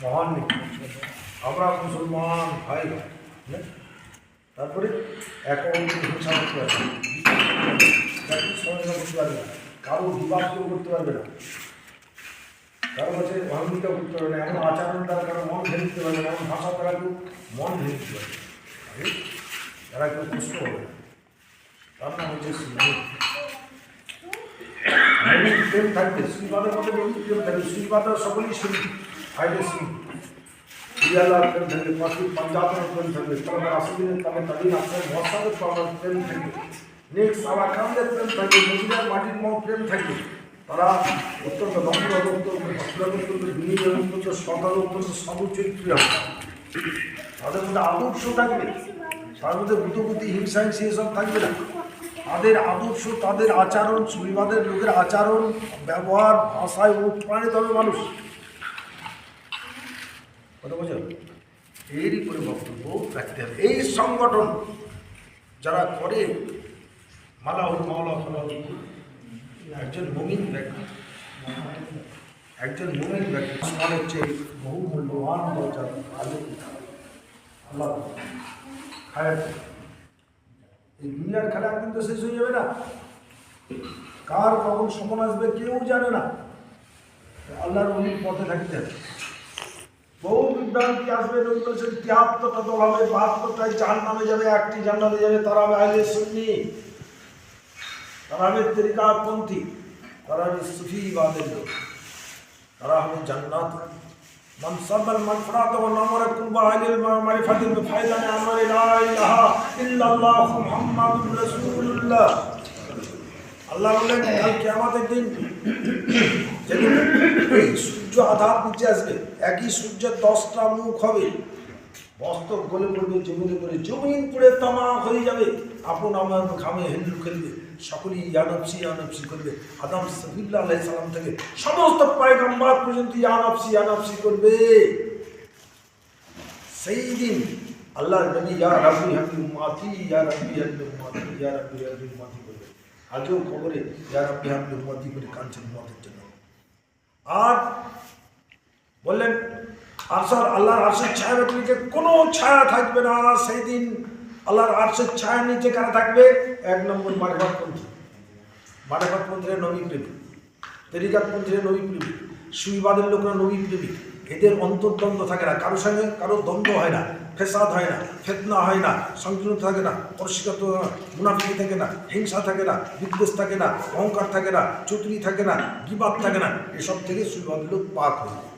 মহান আমরা মুসলমান ভাই ভাই, তারপরে একে অন্যকে হিংসা করতে পারবে না, সমালোচনা করতে পারবে না, কারো বিবাদ কেউ করতে পারবে না, কারো কাছে অহমিকা করতে পারবে না, এমন আচরণ দ্বারা কারো মন ভেঙে দিতে পারবে না, এমন ভাষা দ্বারা কেউ মন ভেঙে দিতে পারবে না, তারা কেউ কষ্ট হবে না। তার নাম হচ্ছে প্রেম থাকবে, শ্রীবাদের মধ্যে প্রেম থাকবে, শ্রীবাদের সকলেই শুনি আইডে সিং রিয়ালার প্রেম থাকবে, পাঞ্জাবের প্রেম থাকবে, তারপর আসিদিনের তাদের তাদের আপনার মশাদের প্রেম থাকবে, নেক্সট আলাকানদের প্রেম থাকবে, নদীর মাটির মহ প্রেম থাকবে। তারা অত্যন্ত নম্র, অত্যন্ত বিনীত, অত্যন্ত সদল, অত্যন্ত সমচরিত্র, তাদের মধ্যে আদর্শ থাকবে, তার মধ্যে বুদ্ধবুদ্ধি হিংসা হিংসি এসব থাকবে না। তাদের আদর্শ, তাদের আচরণ, সুবিবাদের লোকের আচরণ, ব্যবহার, ভাষায় অনুপ্রাণিত হবে মানুষ। কথা বোঝা? এরই করে বক্তব্য রাখতে হবে। এই সংগঠন যারা করে মালাহুল মাওলা ফলাহুল, একজন মুমিন ব্যক্তি, একজন মুমিন ব্যক্তি সমাজ হচ্ছে বহু মূল্যবান আল্লাহ খায়। এই দুনিয়ার খেলা একদিন তো শেষ হয়ে যাবে না, কার কখন সময় আসবে কেউ জানে না। আল্লাহর অলির পথে থাকতে হবে। বহু বিভ্রান্তি আসবে, নবী বলেছেন ৭৩টা দল হবে, ৭২টাই জাহান্নামে যাবে, একটি জান্নাতে যাবে। তারা হবে আহলে সুন্নি, তারা হবে তরিকাপন্থী, তারা হবে সুফিবাদের লোক, তারা হবে জান্নাত। মান সাবাল মানফরাত ওয়া নামারা কুরবা আলিল মারিফাতিল ফায়দানে আমারে লা ইলাহা ইল্লাল্লাহ মুহাম্মাদুর রাসূলুল্লাহ। আল্লাহ বলেন কাল কিয়ামতের দিন যেদিন এই সূর্য আধার নিচে আসবে, একই সূর্যের 10টা মুখ হবে, বস্ত্র গলে পড়বে জমিনে পড়ে, জমিন পুড়ে তামাক হয়ে যাবে, আপন আমার ঘামে হিন্দু খেলবে, সকলেই ইয়ানফসি করবে। আদম সফিউল্লাহ আলাইহিস সালাম থেকে সমস্ত পয়গম্বর পর্যন্ত ইয়ানফসি করবে। সেই দিন আল্লাহর নবী ইয়া রাব্বি হাবলি উম্মতি, ইয়া রাব্বি হাবলি উম্মতি, ইয়া রাব্বি হাবলি উম্মতি করবে। আজও খবরে ইয়া রাব্বি হাবলি উম্মতি করে কাঁদছেন উম্মতের জন্য। আর বললেন আরশার, আল্লাহর আরশের ছায়ার নিচে কোনো ছায়া থাকবে না। সেই দিন আল্লাহর আরশের ছায়ার নিচে কারা থাকবে? ১ নম্বর মারিফাতপন্থী, মারিফাতপন্থীরা নবী প্রেমিক, তরিকাতপন্থীরা নবী প্রেমিক, সুবিবাদের লোকরা নবী প্রেমিক। এদের অন্তর্দ্বন্দ্ব থাকে না, কারোর সঙ্গে কারো দ্বন্দ্ব হয় না, ফেসাদ হয় না, ফেতনা হয় না, সংকীর্ণ থাকে না, পরস্পর মুনাফিকি থাকে না, হিংসা থাকে না, বিদ্বেষ থাকে না, অহংকার থাকে না, চতুরি থাকে না, গীবাত থাকে না। এসব থেকে সুবিবাদের লোক পাক হয়ে যায়।